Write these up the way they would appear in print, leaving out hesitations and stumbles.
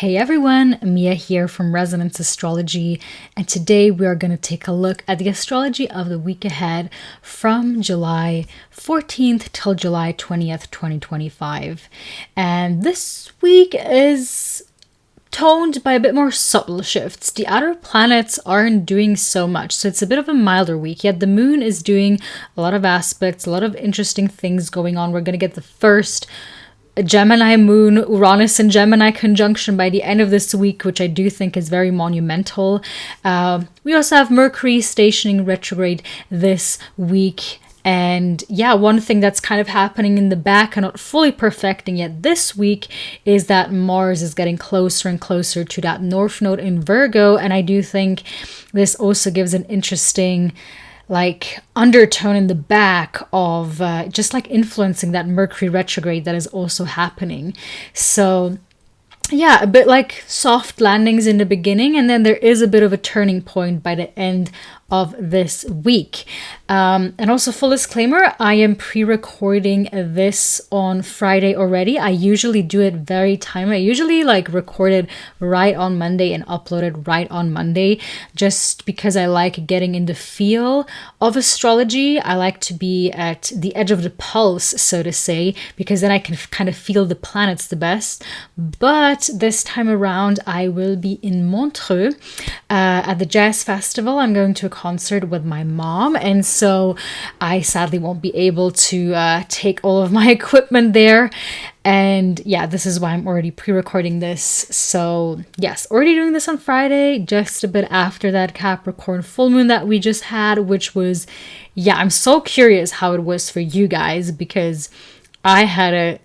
Hey everyone, Mia here from Resonance Astrology, and today we are going to take a look at the astrology of the week ahead from July 14th till July 20th, 2025. And this week is toned by a bit more subtle shifts. The outer planets aren't doing so much, so it's a bit of a milder week, yet the moon is doing a lot of aspects, a lot of interesting things going on. We're going to get the first Gemini moon, Uranus and Gemini conjunction by the end of this week, which I do think is very monumental. We also have Mercury stationing retrograde this week. And yeah, one thing that's kind of happening in the back and not fully perfecting yet this week is that Mars is getting closer and closer to that North Node in Virgo. And I do think this also gives an interesting undertone in the back of just influencing that Mercury retrograde that is also happening. So yeah, a bit like soft landings in the beginning, and then there is a bit of a turning point by the end of this week. And also, full disclaimer, I am pre-recording this on Friday already. I usually do it very timely. I usually record it right on Monday and upload it right on Monday, just because I like getting in the feel of astrology. I like to be at the edge of the pulse, so to say, because then I can kind of feel the planets the best. But this time around, I will be in Montreux at the Jazz Festival. I'm going to a concert with my mom, and so I sadly won't be able to take all of my equipment there. And yeah, this is why I'm already pre-recording this. So yes, already doing this on Friday, just a bit after that Capricorn full moon that we just had, which was, yeah, I'm so curious how it was for you guys, because I had a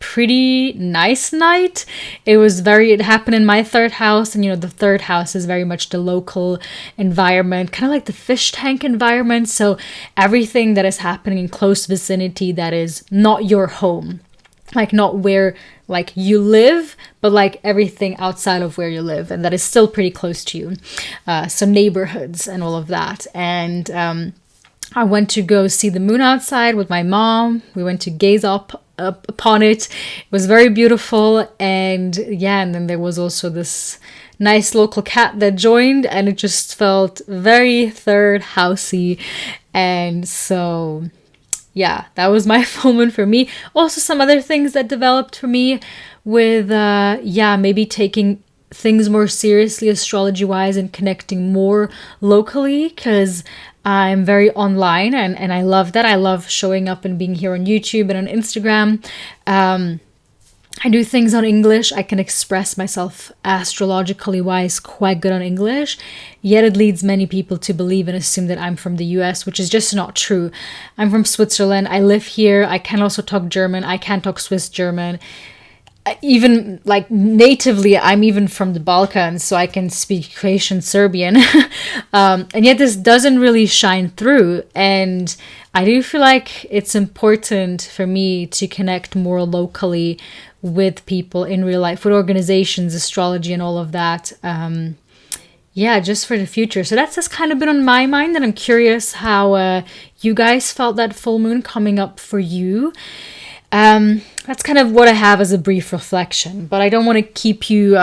pretty nice night. It happened in my third house, and the third house is very much the local environment, kind of like the fish tank environment. So everything that is happening in close vicinity that is not your home, not where you live, but everything outside of where you live, and that is still pretty close to you. So neighborhoods and all of that. And I went to go see the moon outside with my mom. We went to gaze up upon it. It was very beautiful. And yeah, and then there was also this nice local cat that joined, and it just felt very third housey. And so yeah, that was my full moon for me. Also some other things that developed for me with maybe taking things more seriously astrology wise and connecting more locally, because I'm very online and I love that. I love showing up and being here on YouTube and on Instagram. I do things on English. I can express myself astrologically wise quite good on English, yet it leads many people to believe and assume that I'm from the US, which is just not true. I'm from Switzerland. I live here. I can also talk German. I can talk Swiss German. Even natively, I'm even from the Balkans, so I can speak Croatian, Serbian. And yet this doesn't really shine through. And I do feel like it's important for me to connect more locally with people in real life, with organizations, astrology, and all of that. Just for the future. So that's just kind of been on my mind, and I'm curious how you guys felt that full moon coming up for you. That's kind of what I have as a brief reflection, but I don't want to keep you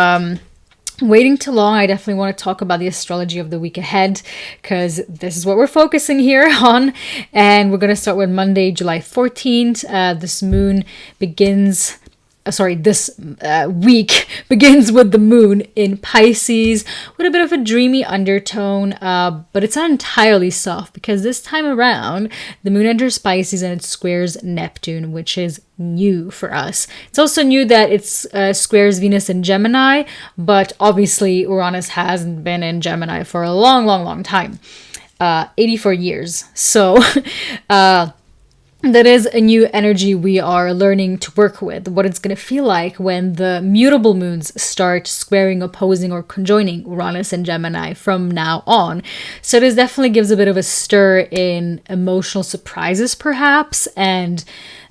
waiting too long. I definitely want to talk about the astrology of the week ahead, because this is what we're focusing here on. And we're going to start with Monday, July 14th. This week begins with the moon in Pisces with a bit of a dreamy undertone, but it's not entirely soft, because this time around the moon enters Pisces and it squares Neptune, which is new for us. It's also new that it's squares Venus in Gemini, but obviously Uranus hasn't been in Gemini for a long time, 84 years. So that is a new energy we are learning to work with, what it's going to feel like when the mutable moons start squaring, opposing, or conjoining Uranus and Gemini from now on. So this definitely gives a bit of a stir in emotional surprises, perhaps, and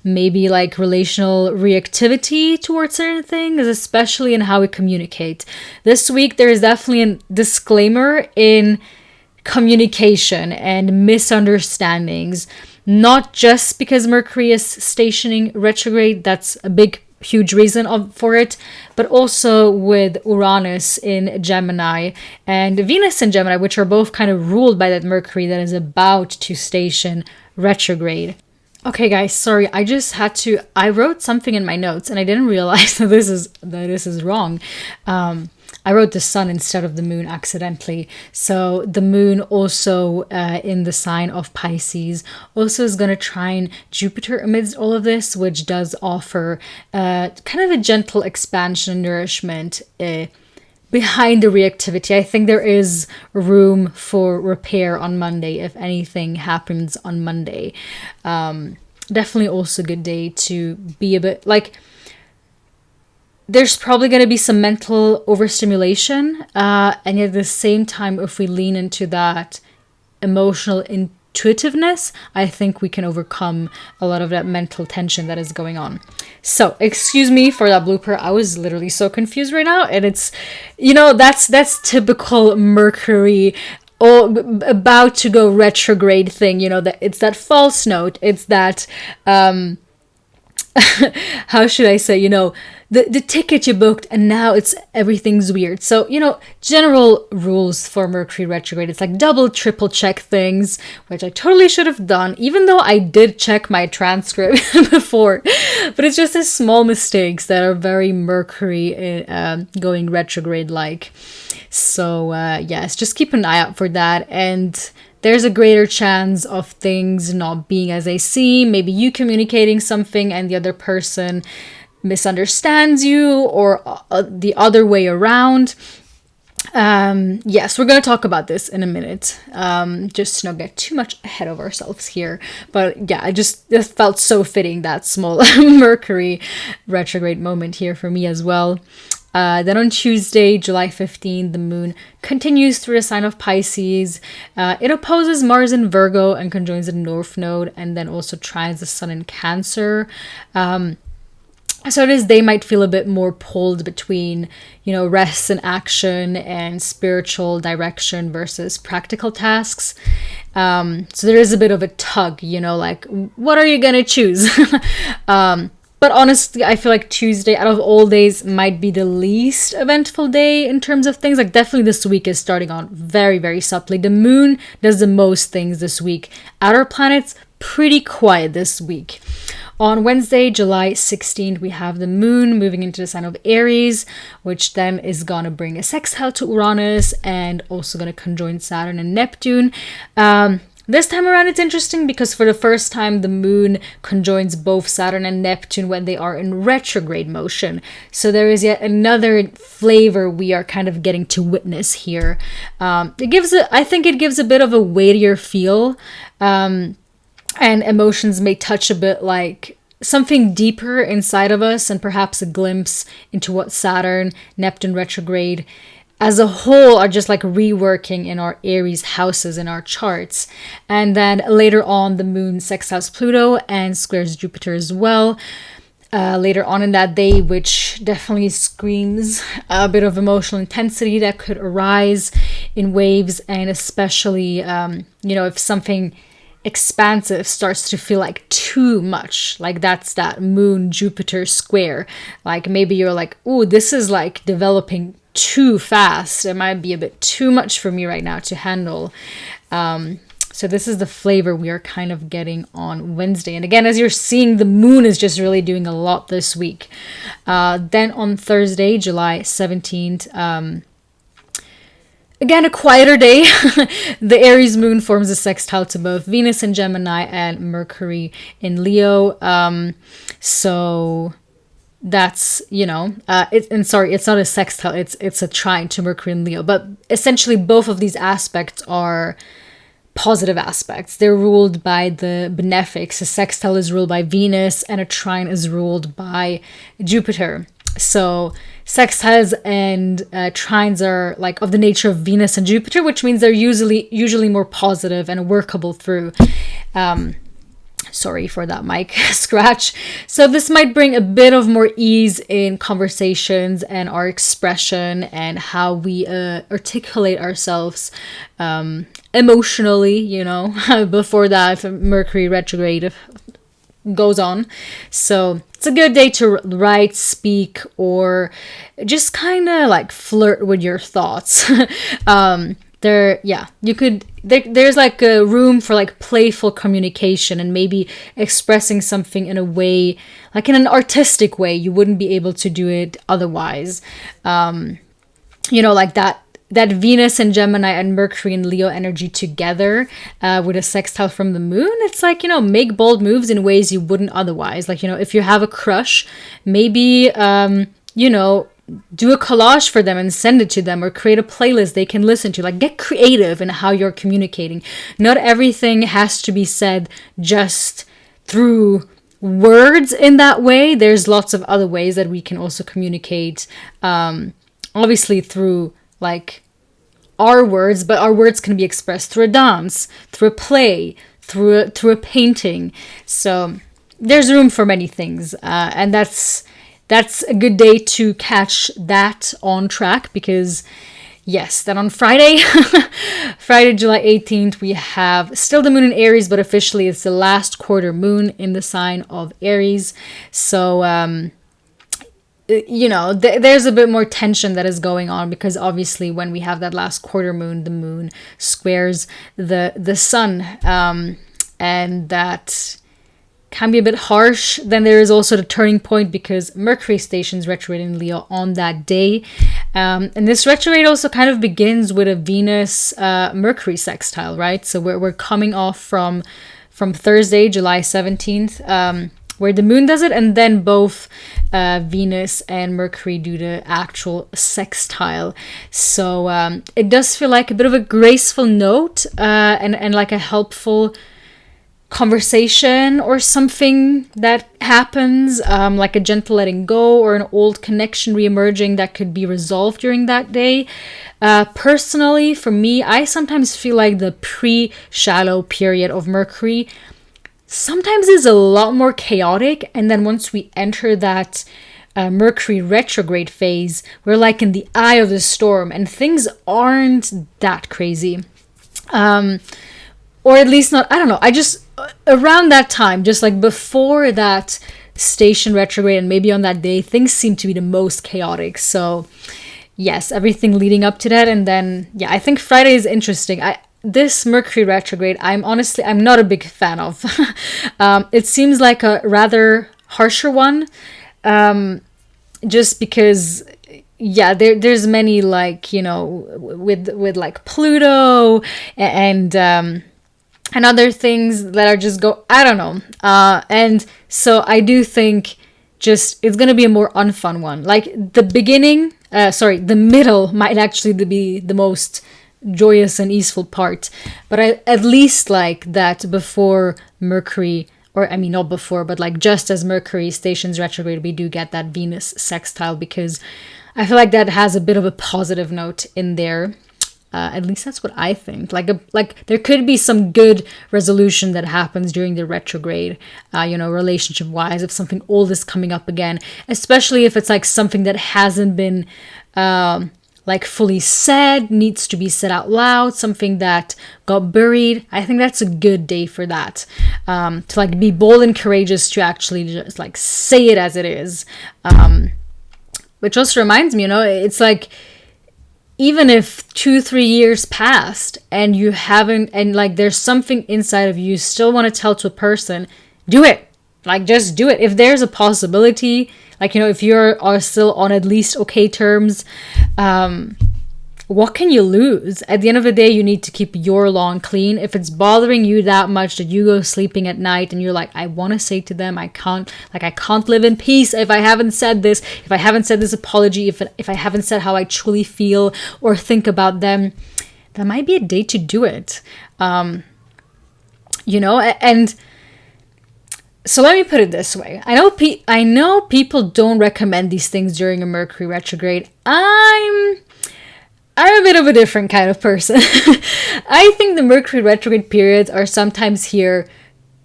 maybe relational reactivity towards certain things, especially in how we communicate. This week, there is definitely a disclaimer in communication and misunderstandings. Not just because Mercury is stationing retrograde, that's a big huge reason for it, but also with Uranus in Gemini and Venus in Gemini, which are both kind of ruled by that Mercury that is about to station retrograde. Okay, guys, sorry, I wrote something in my notes and I didn't realize that this is wrong. I wrote the sun instead of the moon accidentally. So the moon also in the sign of Pisces also is going to trine Jupiter amidst all of this, which does offer kind of a gentle expansion and nourishment behind the reactivity. I think there is room for repair on Monday if anything happens on Monday. Definitely also a good day to be a bit like, there's probably going to be some mental overstimulation, and at the same time, if we lean into that emotional intuitiveness, I think we can overcome a lot of that mental tension that is going on. So, excuse me for that blooper. I was literally so confused right now, and it's, that's typical Mercury. About to go retrograde thing, that it's that false note. It's that, how should I say, the ticket you booked and now everything's weird. So, general rules for Mercury retrograde. It's like double, triple check things, which I totally should have done, even though I did check my transcript before. But it's just the small mistakes that are very Mercury going retrograde like. So, yes, just keep an eye out for that. And there's a greater chance of things not being as they seem. Maybe you communicating something and the other person misunderstands you, or the other way around. Yes, we're going to talk about this in a minute. Just to not get too much ahead of ourselves here. But yeah, it felt so fitting, that small Mercury retrograde moment here for me as well. Then on Tuesday, July 15th, the moon continues through the sign of Pisces. It opposes Mars in Virgo and conjoins the North Node, and then also trines the Sun in Cancer. So this day might feel a bit more pulled between, rest and action and spiritual direction versus practical tasks. So there is a bit of a tug, like, what are you going to choose? But honestly, I feel like Tuesday, out of all days, might be the least eventful day in terms of things. Like, definitely this week is starting on very, very subtly. The moon does the most things this week. Outer planets, pretty quiet this week. On Wednesday, July 16th, we have the moon moving into the sign of Aries, which then is going to bring a sextile to Uranus and also going to conjoin Saturn and Neptune. This time around, it's interesting because for the first time, the moon conjoins both Saturn and Neptune when they are in retrograde motion. So there is yet another flavor we are kind of getting to witness here. I think it gives a bit of a weightier feel. And emotions may touch a bit like something deeper inside of us, and perhaps a glimpse into what Saturn, Neptune retrograde as a whole are just like reworking in our Aries houses in our charts. And then later on, the moon sextiles Pluto and squares Jupiter as well. Later on in that day, which definitely screams a bit of emotional intensity that could arise in waves, and especially, if something expansive starts to feel like too much, like that's that moon Jupiter square. Like maybe you're like, oh, this is like developing too fast. It might be a bit too much for me right now to handle. So this is the flavor we are kind of getting on Wednesday. And again, as you're seeing, the moon is just really doing a lot this week. Then on Thursday, July 17th, again, a quieter day. The Aries moon forms a sextile to both Venus in Gemini and Mercury in Leo. So that's, it's not a sextile, it's a trine to Mercury in Leo. But essentially, both of these aspects are positive aspects. They're ruled by the benefics. A sextile is ruled by Venus and a trine is ruled by Jupiter. So sextiles and trines are like of the nature of Venus and Jupiter, which means they're usually more positive and workable through. Sorry for that mic scratch. So this might bring a bit of more ease in conversations and our expression and how we articulate ourselves emotionally, before that Mercury retrograde goes on. So it's a good day to write, speak, or just kind of like flirt with your thoughts. There's like a room for like playful communication and maybe expressing something in a way, like in an artistic way. You wouldn't be able to do it otherwise. Like that Venus and Gemini and Mercury and Leo energy together with a sextile from the moon. It's like, make bold moves in ways you wouldn't otherwise. Like, if you have a crush, maybe, do a collage for them and send it to them, or create a playlist they can listen to. Like, get creative in how you're communicating. Not everything has to be said just through words in that way. There's lots of other ways that we can also communicate, obviously through like our words, but our words can be expressed through a dance, through a play, through a painting. So there's room for many things, and that's a good day to catch that on track, because yes, then on Friday, Friday, July 18th, we have still the moon in Aries, but officially it's the last quarter moon in the sign of Aries. So, there's a bit more tension that is going on, because obviously when we have that last quarter moon, the moon squares the sun, and that can be a bit harsh. Then there is also the turning point, because Mercury stations retrograde in Leo on that day. And this retrograde also kind of begins with a Venus Mercury sextile, right? So we're coming off from Thursday, July 17th, where the moon does it, and then both Venus and Mercury do the actual sextile. So it does feel like a bit of a graceful note, and like a helpful conversation or something that happens, like a gentle letting go or an old connection reemerging that could be resolved during that day. Personally, for me, I sometimes feel like the pre-shallow period of Mercury sometimes is a lot more chaotic, and then once we enter that Mercury retrograde phase, we're like in the eye of the storm and things aren't that crazy. Or at least not, I don't know, I just, around that time, just like before that station retrograde and maybe on that day, things seem to be the most chaotic. So yes, everything leading up to that. And then, I think Friday is interesting. This Mercury retrograde, I'm not a big fan of. It seems like a rather harsher one, just because, there's many, like, with like Pluto and other things that are just I don't know. And so I do think just it's going to be a more unfun one. Like the middle might actually be the most joyous and easeful part. But I at least like that before Mercury, or I mean not before, but like just as Mercury stations retrograde, we do get that Venus sextile, because I feel like that has a bit of a positive note in there. At least that's what I think. Like there could be some good resolution that happens during the retrograde, relationship wise, if something old is coming up again, especially if it's like something that hasn't been like fully said, needs to be said out loud, something that got buried. I think that's a good day for that, to like be bold and courageous to actually just like say it as it is. Which also reminds me, it's like, even if 2-3 years passed and you haven't, and like there's something inside of you still want to tell to a person, do it. Like, just do it. If there's a possibility, like, if you're still on at least okay terms, what can you lose? At the end of the day, you need to keep your lawn clean. If it's bothering you that much that you go sleeping at night and you're like, I want to say to them, I can't live in peace if I haven't said this, if I haven't said this apology, if I haven't said how I truly feel or think about them, that might be a day to do it. And so let me put it this way. I know people don't recommend these things during a Mercury retrograde. I'm a bit of a different kind of person. I think the Mercury retrograde periods are sometimes here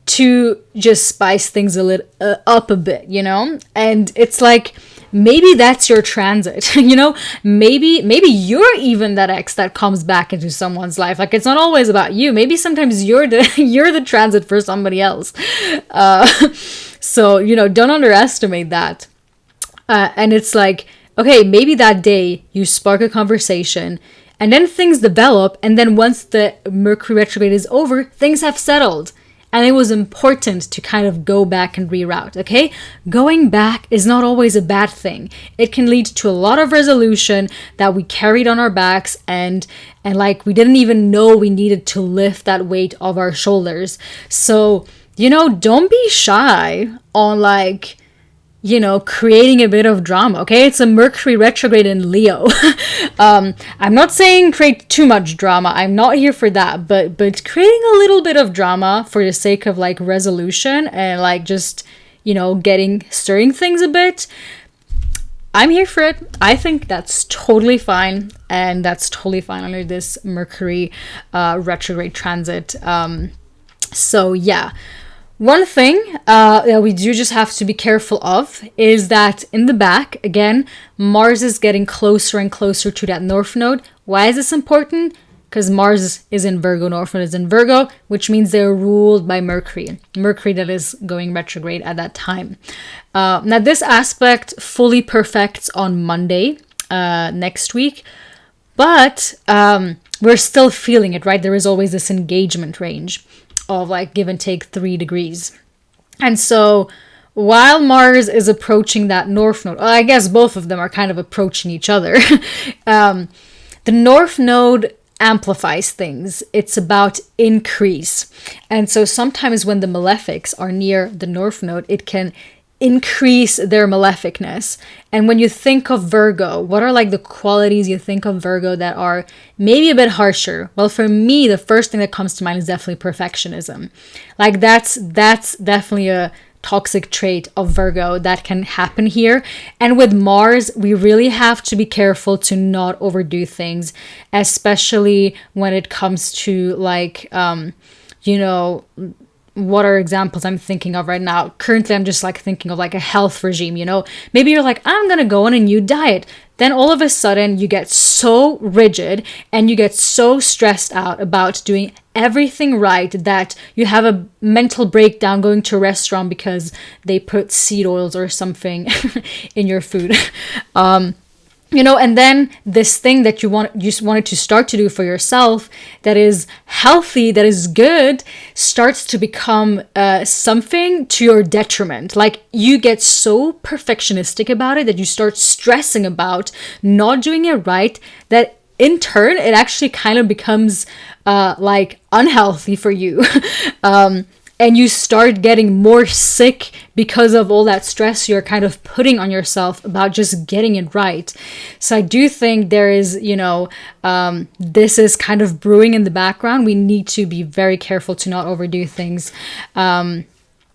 to just spice things up a bit, And it's like maybe that's your transit. Maybe you're even that ex that comes back into someone's life. Like, it's not always about you. Maybe sometimes you're the transit for somebody else. So don't underestimate that. And it's like, okay, maybe that day you spark a conversation and then things develop, and then once the Mercury retrograde is over, things have settled. And it was important to kind of go back and reroute, okay? Going back is not always a bad thing. It can lead to a lot of resolution that we carried on our backs, and like we didn't even know we needed to lift that weight off our shoulders. So, don't be shy on like, creating a bit of drama, okay? It's a Mercury retrograde in Leo. I'm not saying create too much drama. I'm not here for that, but creating a little bit of drama for the sake of like resolution and like just, stirring things a bit. I'm here for it. I think that's totally fine, and that's totally fine under this Mercury retrograde transit. So yeah. One thing that we do just have to be careful of is that in the back, again, Mars is getting closer and closer to that North Node. Why is this important? Because Mars is in Virgo, North Node is in Virgo, which means they're ruled by Mercury. Mercury that is going retrograde at that time. Now, this aspect fully perfects on Monday next week, but we're still feeling it, right? There is always this engagement range of like give and take 3 degrees. And so while Mars is approaching that North Node, I guess both of them are kind of approaching each other. The North Node amplifies things. It's about increase. And so sometimes when the malefics are near the North Node, it can increase their maleficness. And when you think of Virgo, what are like the qualities you think of Virgo that are maybe a bit harsher? Well, for me, the first thing that comes to mind is definitely perfectionism. Like that's definitely a toxic trait of Virgo that can happen here. And with Mars, we really have to be careful to not overdo things, especially when it comes to like, what are examples I'm thinking of right now? Currently, I'm just like thinking of like a health regime, Maybe you're like, I'm going to go on a new diet. Then all of a sudden you get so rigid and you get so stressed out about doing everything right that you have a mental breakdown going to a restaurant because they put seed oils or something in your food. And then this thing that you wanted to start to do for yourself that is healthy, that is good, starts to become something to your detriment. Like you get so perfectionistic about it that you start stressing about not doing it right, that in turn, it actually kind of becomes like unhealthy for you. And you start getting more sick because of all that stress you're kind of putting on yourself about just getting it right. So I do think there is, this is kind of brewing in the background. We need to be very careful to not overdo things.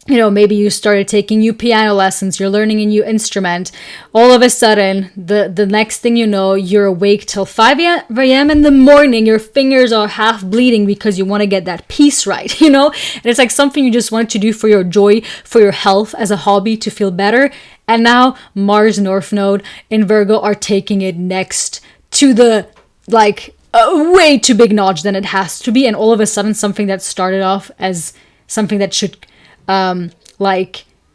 Maybe you started taking new piano lessons, you're learning a new instrument. All of a sudden, the next thing you know, you're awake till 5 a.m. in the morning. Your fingers are half bleeding because you want to get that piece right, And it's like something you just want to do for your joy, for your health, as a hobby to feel better. And now Mars North Node in Virgo are taking it next to the, like, a way too big notch than it has to be. And all of a sudden, something that started off as something that should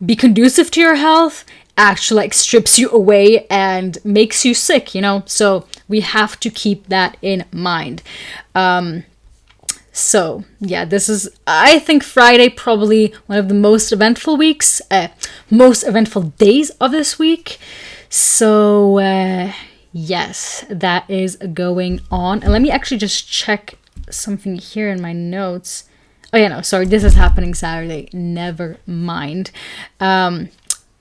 be conducive to your health actually like strips you away and makes you sick, so we have to keep that in mind. So yeah, this is, I think, Friday probably one of the most eventful days of this week. So yes, that is going on. And let me actually just check something here in my notes. Oh yeah, no, sorry, this is happening Saturday. Never mind.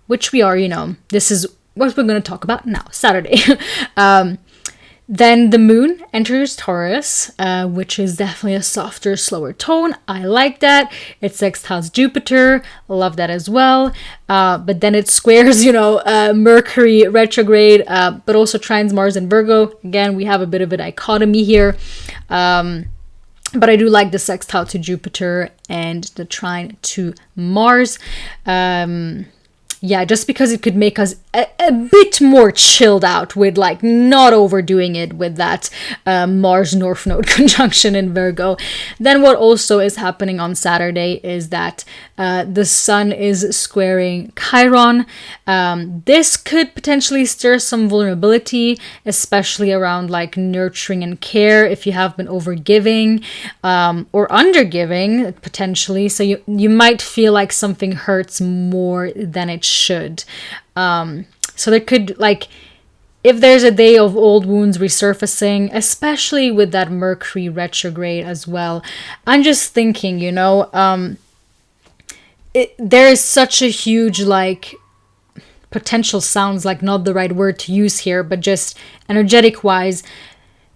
Which we are, this is what we're going to talk about now, Saturday. Then the moon enters Taurus, which is definitely a softer, slower tone. I like that. It sextiles Jupiter. Love that as well. But then it squares, Mercury retrograde, but also trines Mars and Virgo. Again, we have a bit of a dichotomy here. But I do like the sextile to Jupiter and the trine to Mars. yeah, just because it could make us a bit more chilled out with like not overdoing it with that Mars North Node conjunction in Virgo. Then what also is happening on Saturday is that the sun is squaring Chiron. This could potentially stir some vulnerability, especially around like nurturing and care if you have been overgiving or undergiving potentially. So you might feel like something hurts more than it should. So there could, like, if there's a day of old wounds resurfacing, especially with that Mercury retrograde as well, I'm just thinking, you know, there is such a huge, like, potential sounds like not the right word to use here, but just energetic wise,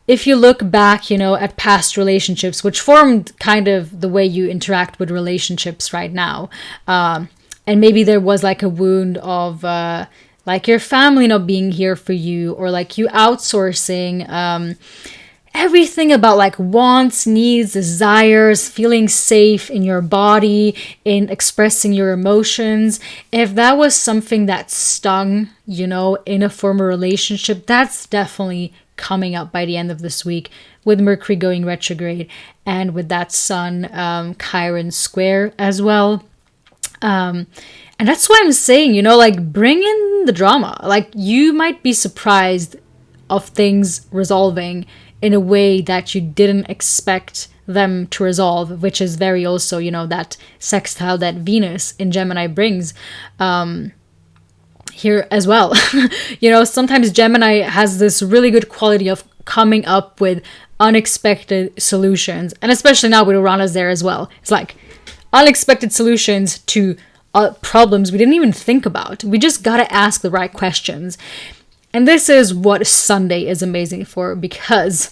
if you look back, you know, at past relationships, which formed kind of the way you interact with relationships right now, and maybe there was like a wound of like your family not being here for you, or like you outsourcing everything about like wants, needs, desires, feeling safe in your body, in expressing your emotions. If that was something that stung, you know, in a former relationship, that's definitely coming up by the end of this week with Mercury going retrograde and with that Sun Chiron square as well. And that's why I'm saying, you know, like, bring in the drama. Like, you might be surprised of things resolving in a way that you didn't expect them to resolve, which is very also, you know, that sextile that Venus in Gemini brings here as well. You know, sometimes Gemini has this really good quality of coming up with unexpected solutions, and especially now with Uranus there as well. It's like unexpected solutions to problems we didn't even think about. We just gotta ask the right questions. And this is what Sunday is amazing for, because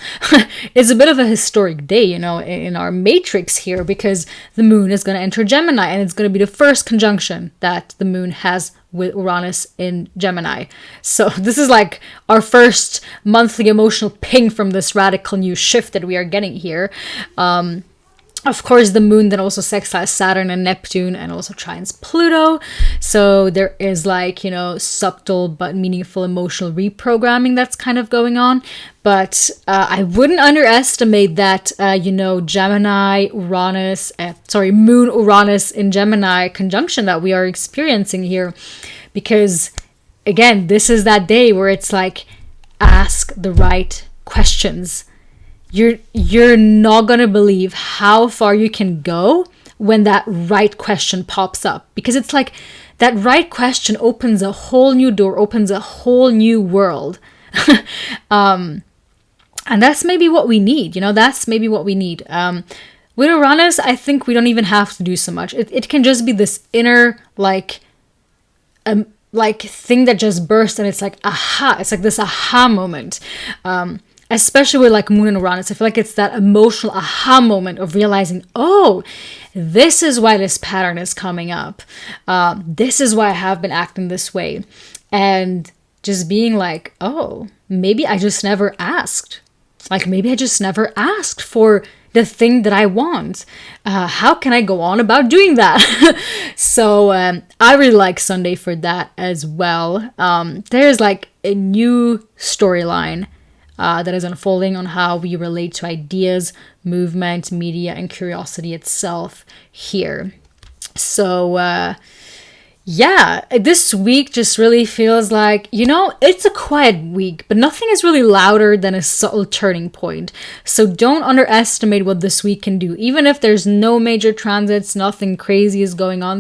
it's a bit of a historic day, you know, in our matrix here, because the moon is going to enter Gemini, and it's going to be the first conjunction that the moon has with Uranus in Gemini. So this is like our first monthly emotional ping from this radical new shift that we are getting here. Of course, the moon then also sextiles Saturn and Neptune, and also trines Pluto. So there is, like, you know, subtle but meaningful emotional reprogramming that's kind of going on. But I wouldn't underestimate that, you know, Moon Uranus in Gemini conjunction that we are experiencing here. Because, again, this is that day where it's like, ask the right questions. You're not gonna believe how far you can go when that right question pops up, because it's like that right question opens a whole new door, opens a whole new world. And that's maybe what we need, you know, that's maybe what we need. With Uranus, I think we don't even have to do so much. It can just be this inner, like thing that just bursts, and it's like, aha, it's like this aha moment. Especially with like Moon and Uranus, I feel like it's that emotional aha moment of realizing, oh, this is why this pattern is coming up. This is why I have been acting this way. And just being like, oh, maybe I just never asked. Like, maybe I just never asked for the thing that I want. How can I go on about doing that? So I really like Sunday for that as well. There's like a new storyline that is unfolding on how we relate to ideas, movement, media, and curiosity itself here. So, yeah, this week just really feels like, you know, it's a quiet week, but nothing is really louder than a subtle turning point. So don't underestimate what this week can do. Even if there's no major transits, nothing crazy is going on,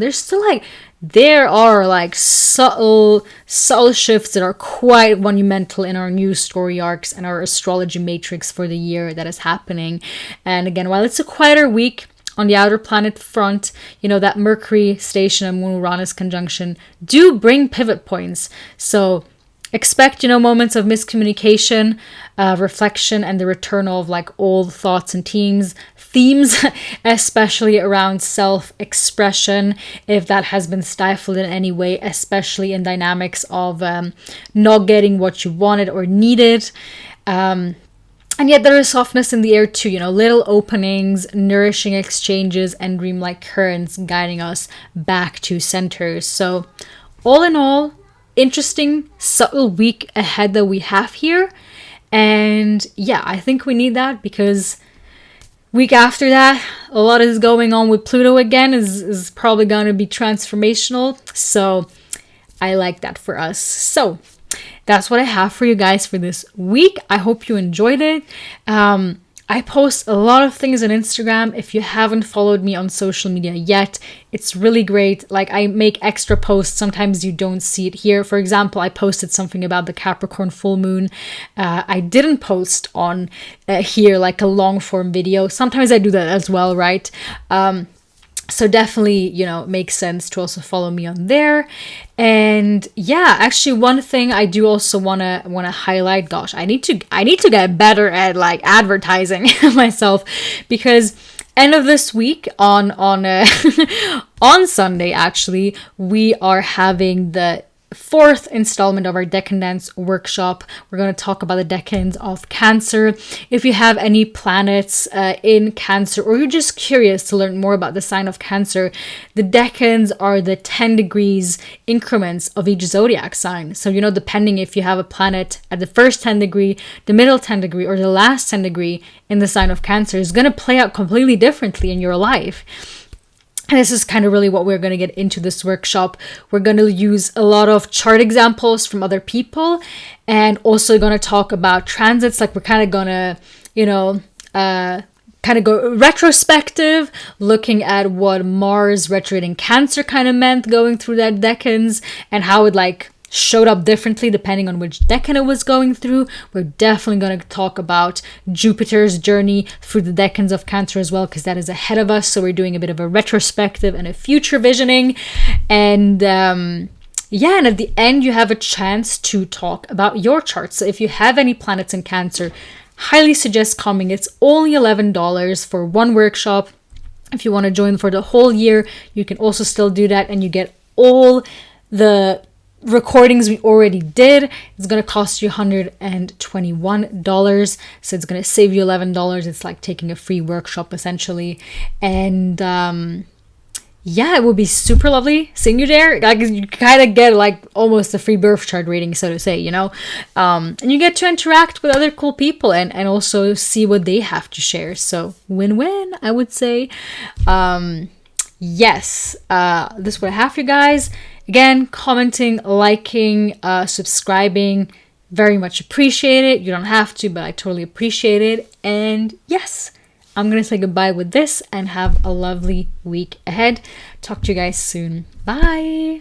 there are like subtle shifts that are quite monumental in our new story arcs and our astrology matrix for the year that is happening. And again, while it's a quieter week on the outer planet front, you know, that Mercury station and Moon-Uranus conjunction do bring pivot points. So expect, you know, moments of miscommunication, reflection, and the return of like old thoughts and themes, especially around self-expression, if that has been stifled in any way, especially in dynamics of not getting what you wanted or needed. And yet there is softness in the air too, you know, little openings, nourishing exchanges, and dreamlike currents guiding us back to center. So all in all, interesting, subtle week ahead that we have here. And yeah, I think we need that because week after that, a lot is going on with Pluto again, is probably going to be transformational. So I like that for us. So that's what I have for you guys for this week. I hope you enjoyed it. I post a lot of things on Instagram. If you haven't followed me on social media yet, it's really great. Like, I make extra posts. Sometimes you don't see it here. For example, I posted something about the Capricorn full moon. I didn't post on here like a long form video. Sometimes I do that as well, right? So definitely, you know, it makes sense to also follow me on there. And yeah, actually one thing I do also want to highlight, gosh, I need to get better at like advertising myself, because end of this week on on Sunday, actually, we are having the fourth installment of our Decadence workshop. We're going to talk about the decans of Cancer. If you have any planets in Cancer, or you're just curious to learn more about the sign of Cancer, the decans are the 10 degrees increments of each zodiac sign. So, you know, depending if you have a planet at the first 10 degree, the middle 10 degree, or the last 10 degree in the sign of Cancer, is going to play out completely differently in your life. And this is kind of really what we're going to get into this workshop. We're going to use a lot of chart examples from other people, and also going to talk about transits. Like, we're kind of going to, you know, kind of go retrospective, looking at what Mars retrograde in Cancer kind of meant going through that decans, and how it like showed up differently depending on which decan it was going through. We're definitely going to talk about Jupiter's journey through the decans of Cancer as well, because that is ahead of us. So we're doing a bit of a retrospective and a future visioning. And yeah, and at the end you have a chance to talk about your chart. So if you have any planets in Cancer, highly suggest coming. It's only $11 for one workshop. If you want to join for the whole year, you can also still do that, and you get all the recordings we already did. It's going to cost you $121, so it's going to save you $11. It's like taking a free workshop essentially. And yeah, it would be super lovely seeing you there. Like, you kind of get like almost a free birth chart reading, so to say, you know. And you get to interact with other cool people and also see what they have to share. So win-win, I would say. Yes, this is what I have for you guys. Again, commenting, liking, subscribing, very much appreciate it. You don't have to, but I totally appreciate it. And yes, I'm going to say goodbye with this and have a lovely week ahead. Talk to you guys soon. Bye.